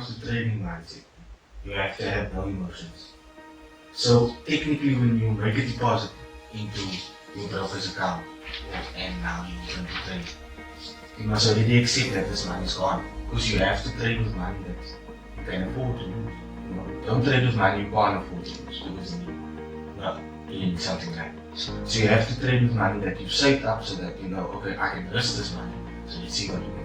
comes to trading mindset, you have to have no emotions. So technically when you make a deposit into your broker's account and now you're going to trade, you must already accept that this money is gone. Because you have to trade with money that you can afford to lose. You know, don't trade with money you can't afford to lose because you need something like that. So you have to trade with money that you've saved up so that you know, okay, I can risk this money. So let's see what you can do.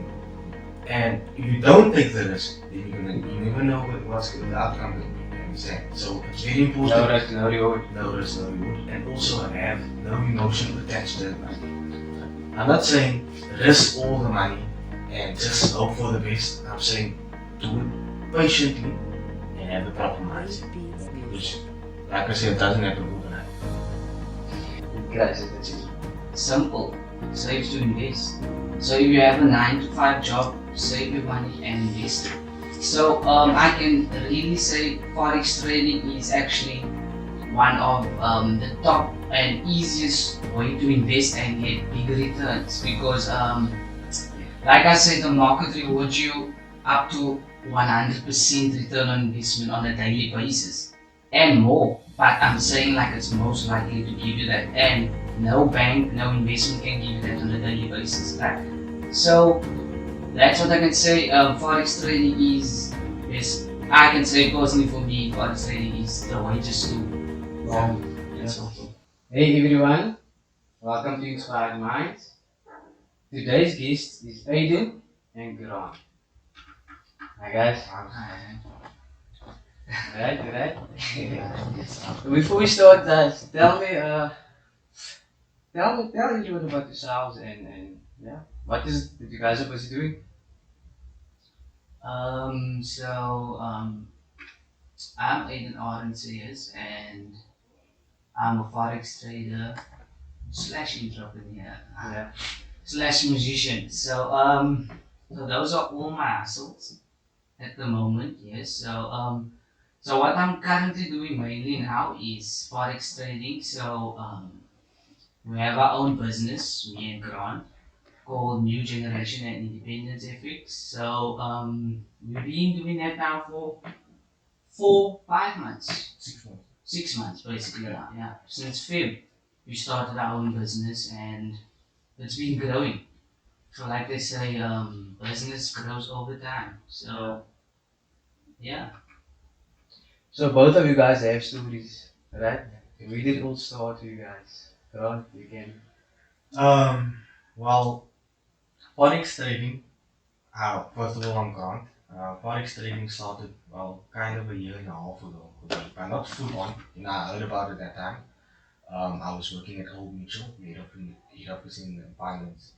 And if you don't take the risk, then you never know what's the outcome going to be. You understand? So it's very important. No risk, no reward. No risk, no reward. And also have no emotion attached to that money. I'm not saying risk all the money and just hope for the best. I'm saying do it patiently and have the proper mindset. Which, like I said, doesn't happen overnight. Guys, it's simple. Save to invest. So if you have a 9 to 5 job, save your money and invest. So I can really say forex trading is actually one of the top and easiest way to invest and get bigger returns because like I said, the market rewards you up to 100% return on investment on a daily basis and more, but I'm saying like it's most likely to give you that, and no bank, no investment can give you that on a daily basis, right? So that's what I can say. Forex trading is I can say personally for me, forex trading is the way just to go. Hey everyone, welcome to Inspired Minds. Today's guest is Aidan and Grant. Hi guys. Hi. Right. Before we start, tell me a little bit about yourselves and yeah, what is it that you guys are busy doing? I'm Aidan and I'm a forex trader slash entrepreneur slash musician. So those are all my hustles at the moment. Yes. So what I'm currently doing mainly now is forex trading. We have our own business, me and Grant, called New Generation and Independence FX. We've been doing that now for 5 months. 6 months. 6 months basically now, yeah. Since Feb, we started our own business and it's been growing. So like they say, business grows over time. So yeah. So both of you guys have stories, right? We did all start you guys. Grant, you can. Well, forex trading. First of all, I'm Grant. Forex trading started kind of a year and a half ago, but not full on. I heard about it that time. I was working at Old Mutual, head office in finance,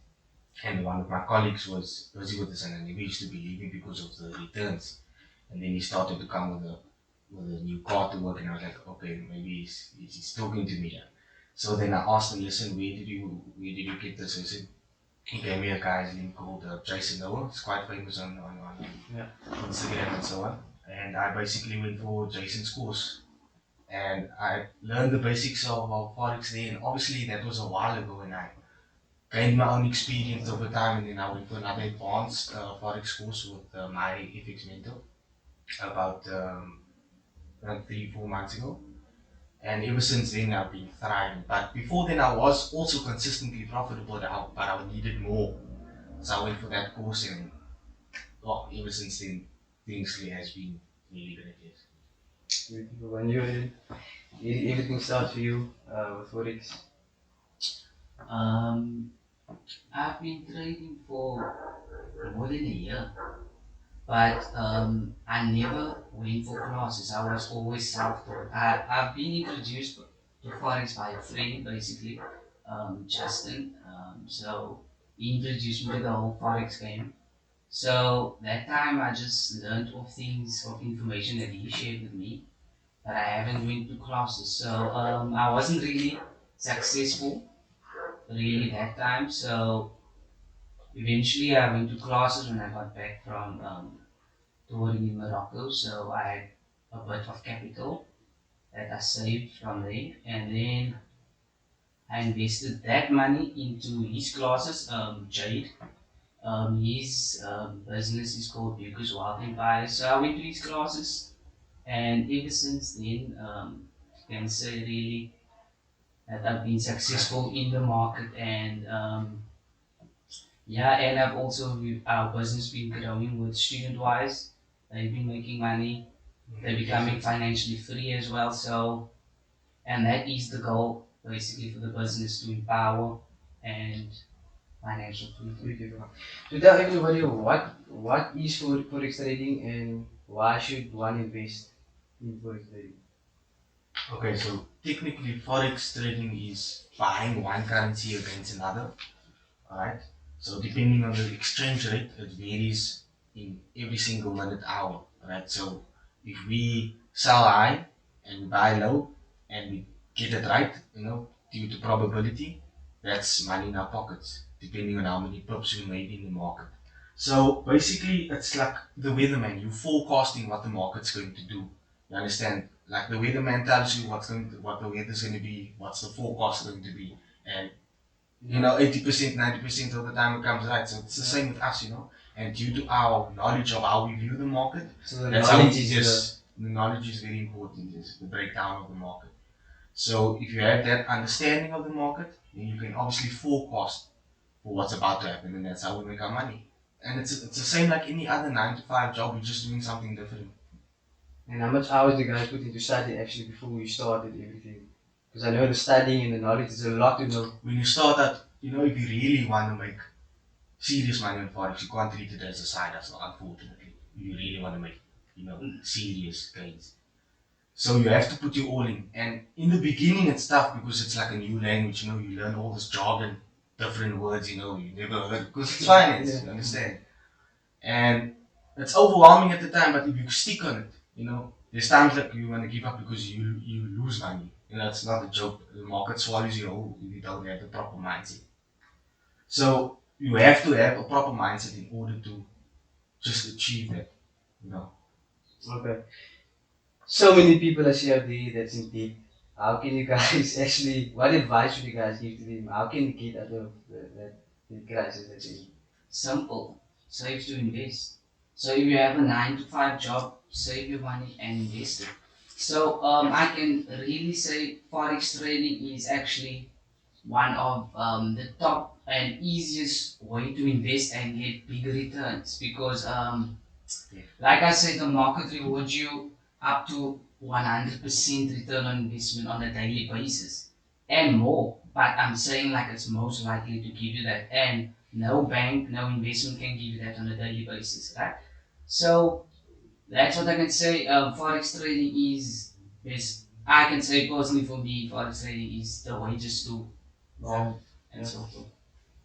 and one of my colleagues was busy with this, and he used to be leaving because of the returns. And then he started to come with a new car to work, and I was like, okay, maybe he's talking to me. So then I asked him, listen, where did you get this? He said, he gave me a guy's name called Jason Noah. He's quite famous on Instagram and so on. And I basically went for Jason's course. And I learned the basics of Forex there. And obviously that was a while ago, and I gained my own experience over time. And then I went for another advanced Forex course with my FX mentor about around 3-4 months ago. And ever since then I've been thriving. But before then I was also consistently profitable, but I needed more. So I went for that course, and ever since then things has been really great. Yes. Beautiful. When everything starts for you with forex? I've been trading for more than a year, but I never went for classes. I was always self-taught. I've been introduced to forex by a friend, basically, Justin. So he introduced me to the whole forex game. So that time I just learned of things, of information that he shared with me, but I haven't went to classes. So I wasn't really successful really that time. So eventually I went to classes when I got back from touring in Morocco. So I had a bit of capital that I saved from there, and then I invested that money into his classes, Jade. His business is called Because Wealth Empire. So I went to his classes, and ever since then, I can say really that I've been successful in the market, and yeah, and I've also our business been growing with student wise. They've been making money. They're becoming financially free as well. So, and that is the goal basically for the business to empower and financial freedom. Beautiful. To tell everybody what is forex trading and why should one invest in forex trading? Okay, so technically, forex trading is buying one currency against another. Alright? So depending on the exchange rate, it varies in every single minute hour. Alright? So if we sell high and we buy low and we get it right, due to probability, that's money in our pockets, depending on how many pips we made in the market. So basically it's like the weatherman, you forecasting what the market's going to do. You understand? Like the weatherman tells you what the weather's going to be, what's the forecast going to be, and 80%, 90% of the time it comes right. So it's the same with us, And due to our knowledge of how we view the market, So the that's how we knowledge is just, the knowledge is very important, is the breakdown of the market. So if you have that understanding of the market, then you can obviously forecast for what's about to happen, and that's how we make our money. And it's the same like any other 9 to 5 job, we're just doing something different. and how much hours the guys put into study actually before we started everything? Because I know the studying and the knowledge is a lot to know. When you start that, if you really want to make serious money on forex, you can't treat it as a side hustle, unfortunately. If you really want to make, serious gains. So you have to put your all in. And in the beginning it's tough because it's like a new language, you learn all this jargon, different words, you never heard, because it's finance, Yeah. you understand? And it's overwhelming at the time, but if you stick on it, there's times that you want to give up because you lose money. It's not a joke. The market swallows you whole if you don't have the proper mindset. So you have to have a proper mindset in order to just achieve that, you know. Okay. So many people I see out there that's in debt. How can you guys actually? What advice should you guys give to them? How can you get out of the crisis that's in? Simple. Save to invest. So if you have a 9 to 5 job, save your money and invest it. So I can really say forex trading is actually one of the top and easiest way to invest and get bigger returns because like I said, the market rewards you up to 100% return on investment on a daily basis and more. But I'm saying like it's most likely to give you that, and no bank, no investment can give you that on a daily basis, right? So that's what I can say. Forex trading is I can say personally for me, forex trading is the way just to Yeah. go and so forth.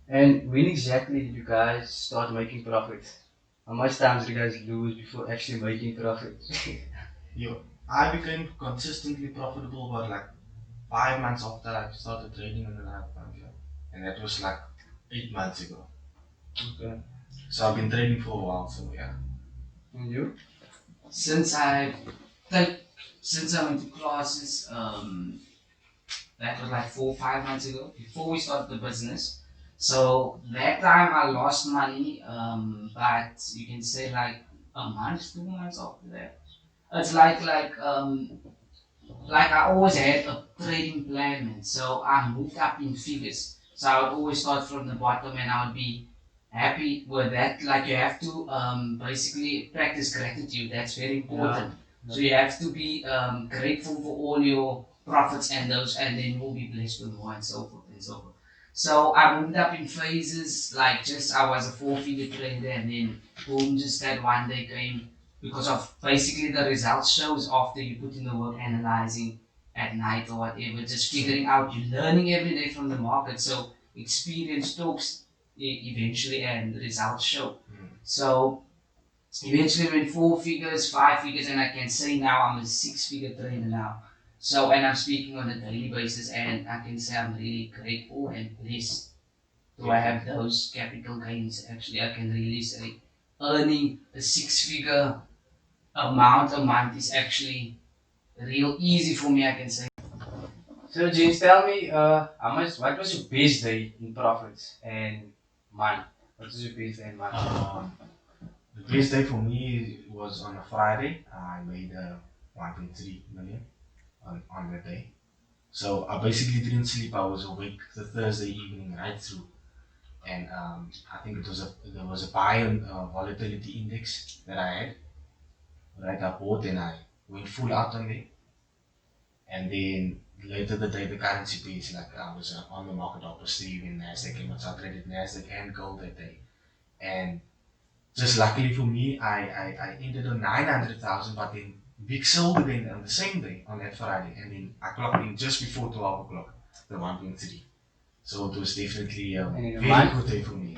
And when exactly did you guys start making profit? How much time did you guys lose before actually making profit? Yo, I became consistently profitable about like 5 months after I started trading in the night market, and that was like 8 months ago. Okay. So I've been trading for a while, so yeah. And you? Since I think since I went to classes, that was like 4 or 5 months ago before we started the business. So that time I lost money, but you can say like a month, 2 months after that. It's like I always had a trading plan, man. So I moved up in figures. So I would always start from the bottom, and I would be happy with that. Like you have to basically practice gratitude. That's very important. So you have to be grateful for all your profits and those, and then you'll be blessed with more and so forth and so forth. So I moved up in phases. Like just I was a four-figure trader, and then boom, just that one day came because of basically the results shows after you put in the work analyzing at night or whatever, just figuring out, you're learning every day from the market. So experience talks eventually and the results show. So eventually went 4 figures, 5 figures, and I can say now I'm a 6-figure trader now. So, and I'm speaking on a daily basis, and I can say I'm really grateful and blessed to have those capital gains. Actually, I can really say earning a 6-figure amount a month is actually real easy for me, I can say. So James, tell me, how much? What was your best day in profits and money? What is your best day in month? The best day for me was on a Friday. I made 1.3 million on that day. So I basically didn't sleep. I was awake the Thursday evening right through, and I think there was a buy on volatility index that I had. Right, I bought and I went full out on it, and then later the day the currency piece, like I was on the market opportunity when Nasdaq came out, so I traded Nasdaq and gold that day, and just luckily for me, I ended on 900,000, but then Vic sold again on the same day on that Friday, and then I clocked in just before 12 o'clock, the 1.3. So it was definitely a And in a very month? good day for me.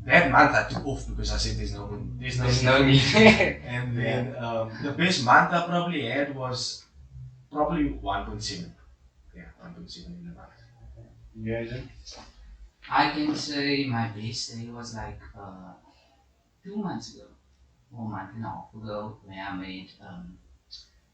That month I took off because I said There's no need. and then the best month I probably had was probably 1.7. Yeah, 1.7 in a month. Yeah, I can say my best day was like 2 months ago, or a month and a half ago, where I made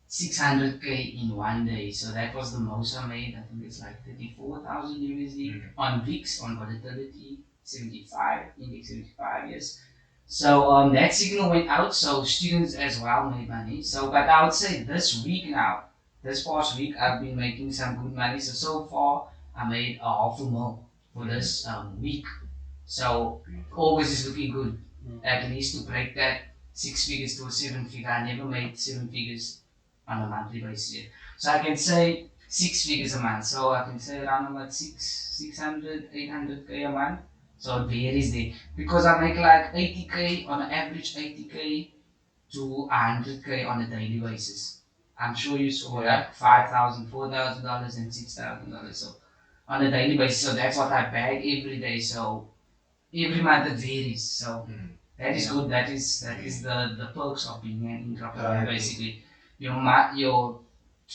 600k in one day. So that was the most I made. I think it's like 34,000 USD on VIX, on volatility 75, index 75, yes. So that signal went out, so students as well made money. So, but I would say this week now, this past week, I've been making some good money. So far, I made a half a mil for this week. So August is looking good, at least to break that 6 figures to a 7 figure. I never made 7 figures on a monthly basis yet. So I can say 6 figures a month. So I can say around about 600, 800k a month. So it varies there. Because I make like 80k on an average, 80k to 100k on a daily basis. I'm sure you saw like $5,000, $4,000 and $6,000. So on a daily basis. So that's what I bag every day. So every month it varies. So that is good. That is the perks of being an entrepreneur basically. Your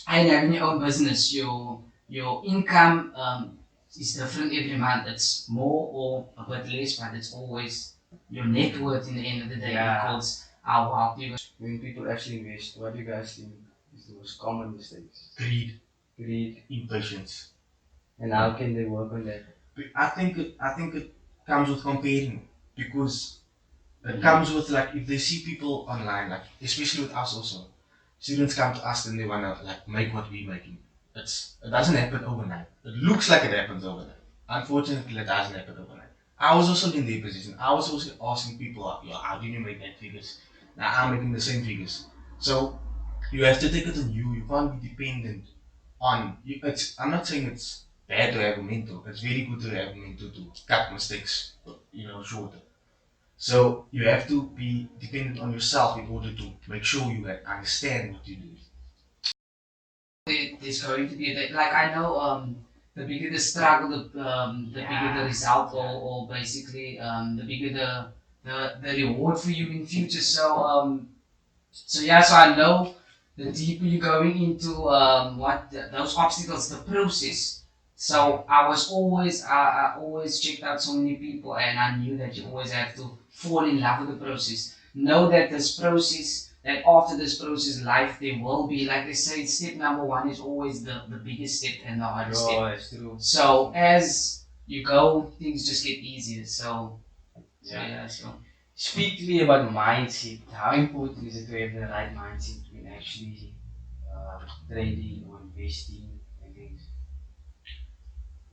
and having your own business, your income is different every month. It's more or a bit less, but it's always your net worth in the end of the day because how wealth you. when people actually invest, what do you guys think is the most common mistakes? Greed, Greed. impatience. And how can they work on that? I think it comes with comparing because it comes with like if they see people online, like especially with us also, students come to us and they wanna like make what we're making. It doesn't happen overnight. It looks like it happens overnight. Unfortunately, it doesn't happen overnight. I was also in their position. I was also asking people, how do you make that figures? Now I'm making the same figures. So you have to take it on you. You can't be dependent on you. I'm not saying it's bad to have a mentor. It's very good to have a mentor to cut mistakes, shorter. So you have to be dependent on yourself in order to make sure you understand what you do. There's going to be a day. Like I know, the bigger the struggle, the bigger the result, or basically, the bigger the reward for you in future. So yeah, so I know the deeper you're going into those obstacles, the process. So I always checked out so many people, and I knew that you always have to fall in love with the process. Know that this process, that after this process, life there will be, like they say, step number one is always the biggest step and the hardest step. That's true. So as you go, things just get easier. So. Speak to me about mindset. How important is it to have the right mindset when actually trading or investing and things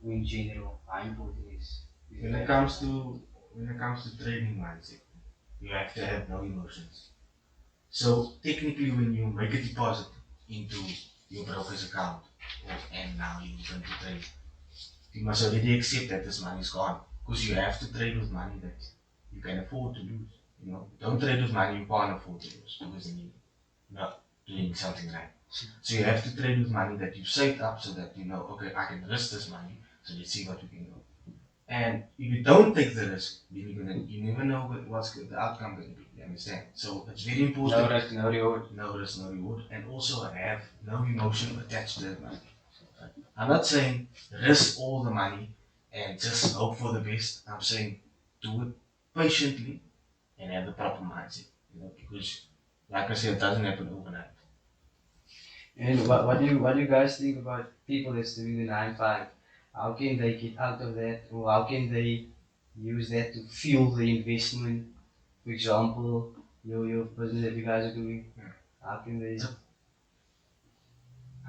in general? How important is When it comes to trading mindset, you have to have no emotions. So technically, when you make a deposit into your broker's account, and now you're going to trade, you must already accept that this money is gone because you have to trade with money that you can afford to lose. Don't trade with money you can't afford to lose because then you're not doing something right. So you have to trade with money that you've saved up so that you know, okay, I can risk this money. So let's see what we can do. And if you don't take the risk, then you never know what's the outcome going to be. You understand? So it's very important. no risk, no reward. No risk, no reward, and also have no emotion attached to that money. I'm not saying risk all the money and just hope for the best. I'm saying do it patiently and have the proper mindset. Because like I said, it doesn't happen overnight. And what do you guys think about people that's doing the 9-5? How can they get out of that, or how can they use that to fuel the investment. For example, your business that you guys are doing. How can they?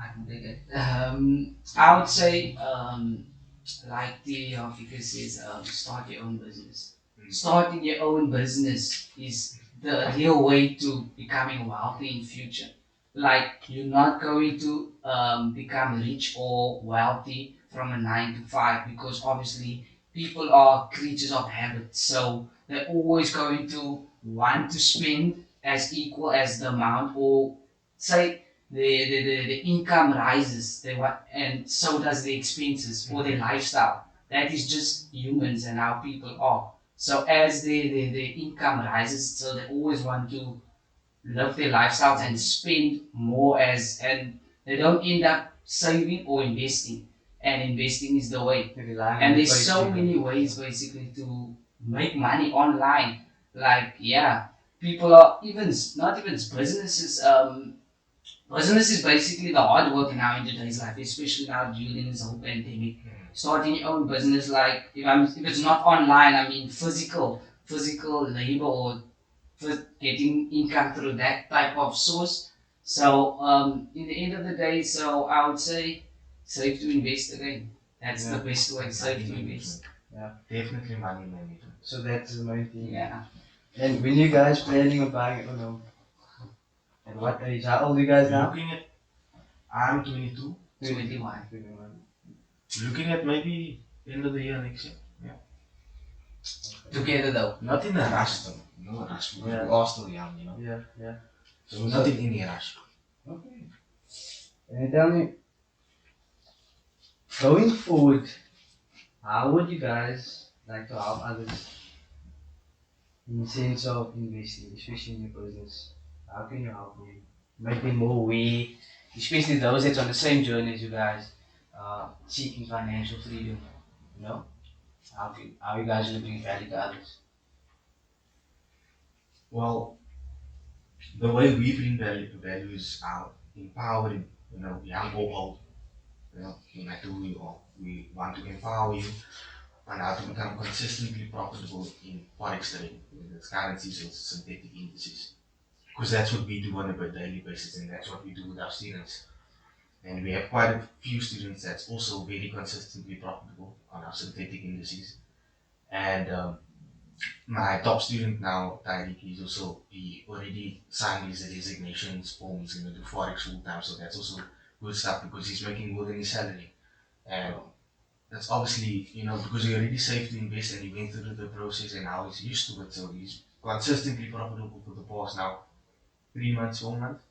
I can take it. I would say, like the figure says, start your own business. Starting your own business is the real way to becoming wealthy in future. Like you're not going to become rich or wealthy from a 9 to 5 because obviously people are creatures of habit. So they're always going to want to spend as equal as the amount or say the income rises, they want, and so does the expenses or their lifestyle. That is just humans and how people are. So as the income rises, so they always want to live their lifestyles and spend more as and they don't end up saving or investing. And investing is the way. And there's so many ways basically to make money online. Like yeah, people are even not even businesses. Business is basically the hard work now in today's life, especially now during this whole pandemic. Starting your own business, like if it's not online, I mean physical labor or getting income through that type of source. So in the end of the day, so I would say save to invest again. That's the best way. Save to invest. Yeah, Definitely money management. so that's the main thing. Yeah. And when you guys planning on buying, oh no, at what age? How old are you guys now? Looking at, I'm 22. 21. 21. Looking at maybe end of the year next year. Yeah. Together though. Not in a rush though. No rush because Yeah. we are still young, you know. Yeah, yeah. So we're not in any rush. Okay. And tell me, going forward, how would you guys like to help others in the sense of investing, especially in your business? How can you help them? Make them more aware, especially those that's on the same journey as you guys, seeking financial freedom. You know, how you guys gonna bring value to others? Well, the way we bring value is out empowering, you know, young or old. You know, no matter who you are, we want to empower you and how to become consistently profitable in forex trading, whether it's currencies or synthetic indices. Because that's what we do on a daily basis, and that's what we do with our students. And we have quite a few students that's also very consistently profitable on our synthetic indices. And my top student now, Tyreek, he already signed his resignation form. He's going to do forex full time, so that's also good stuff because he's making more than his salary. And that's obviously, you know, because he already saved to invest and he went through the process and now he's used to it. So he's consistently profitable for the past now 3 months, 4 months.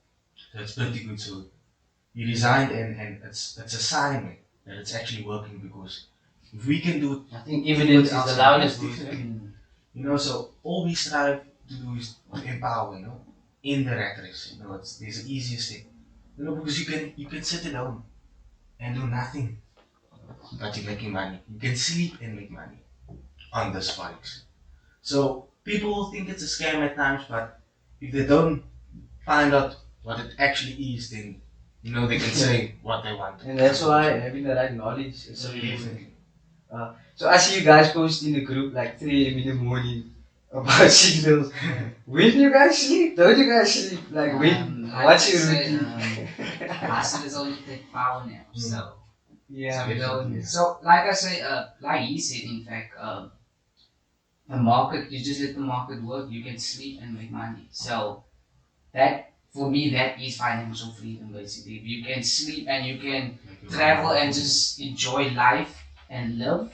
So it's pretty good. So he resigned and it's a sign man, that it's actually working because if we can do it, I think evidence is the loudest voice. voice. You know, so all we strive to do is to empower, you know, in the rat race. You know, there's the easiest thing. You know, because you can sit at home and do nothing, but you're making money. You can sleep and make money on this forex. So people will think it's a scam at times, but if they don't find out what it actually is, then you know they can say what they want. And that's why having the right knowledge is so important. Definitely. So I see you guys post in the group like 3 a.m. in the morning about signals. When do you guys sleep? Don't you guys sleep? Like when? What's your routine? Last is only take power now, so Yeah. so we don't. So like I say, like he said, in fact, the market, you just let the market work. You can sleep and make money. So that for me, that is financial freedom basically. If you can sleep and you can travel and just enjoy life and live,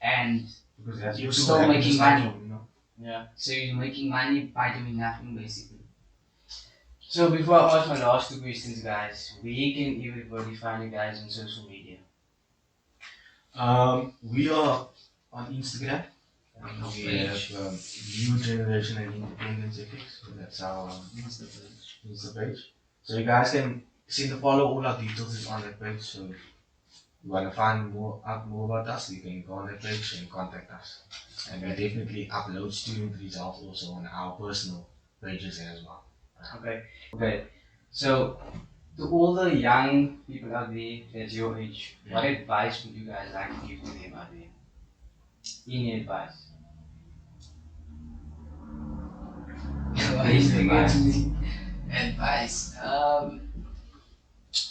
and because that's you're what still happens making now, money. you know. Yeah. So you're making money by doing nothing basically. So before I ask my last two questions, guys, where can everybody find you guys on social media? We are on Instagram. We Page. have New Generation and Independence Ethics. So that's our Insta page. So you guys can see the follow. All our details is on that page. So if you want to find out more about us, you can go on that page and contact us. And we definitely upload student results also on our personal pages as well. Okay. Okay. So to all the young people out there that's your age, what advice would you guys like to give to them out there? Any advice? Advice, advice.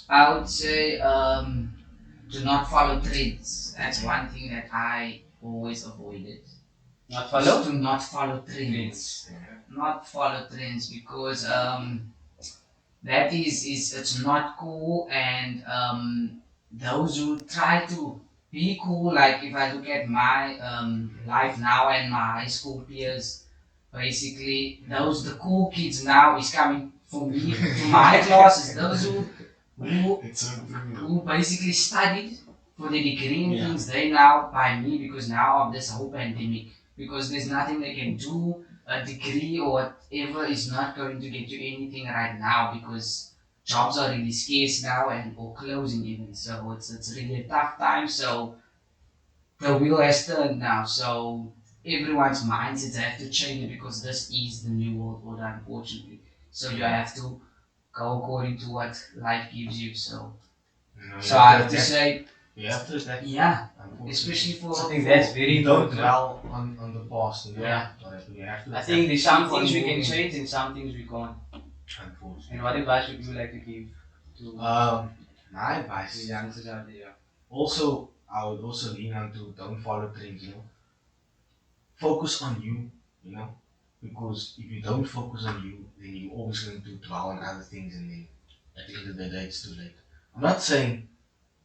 I would say do not follow trends. That's one thing that I always avoided. Not follow? Do not follow trends. Trends. Not follow trends because that is it's not cool, and those who try to be cool, like if I look at my life now and my high school peers, basically those the cool kids now is coming for me to my classes, those who It's so true. who basically studied for the degree and things, they now by me because now of this whole pandemic, because there's nothing they can do. A degree or whatever is not going to get you anything right now because jobs are really scarce now and or closing even. So it's really a tough time. So the wheel has turned now. So everyone's mindsets have to change because this is the new world order, unfortunately. So you have to go according to what life gives you. So You know, so I have to say, you have to adapt. yeah, Unfortunately. especially for I think that's very You don't important. dwell on the past. You know? Yeah. Whatever, you have to I adapt. think there's some Keep on things we can moving. change and some things we can't. Unfortunately. And what advice would you like to give to My the advice. youngsters out there? Also, I would also lean on to don't follow trends. You know, focus on you. You know, because if you don't focus on you, then you're always going to dwell on other things, and then at the end of the day, it's too late. I'm not saying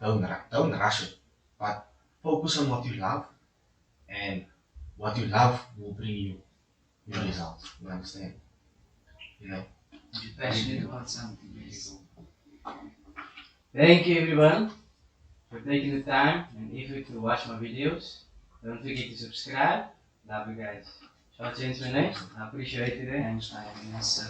don't rush it, but focus on what you love, and what you love will bring you your results. You understand? You know. be passionate about something. Yes. Thank you everyone for taking the time and effort to watch my videos. Don't forget to subscribe. Love you guys. Short change my name. I appreciate it. Thanks for having us.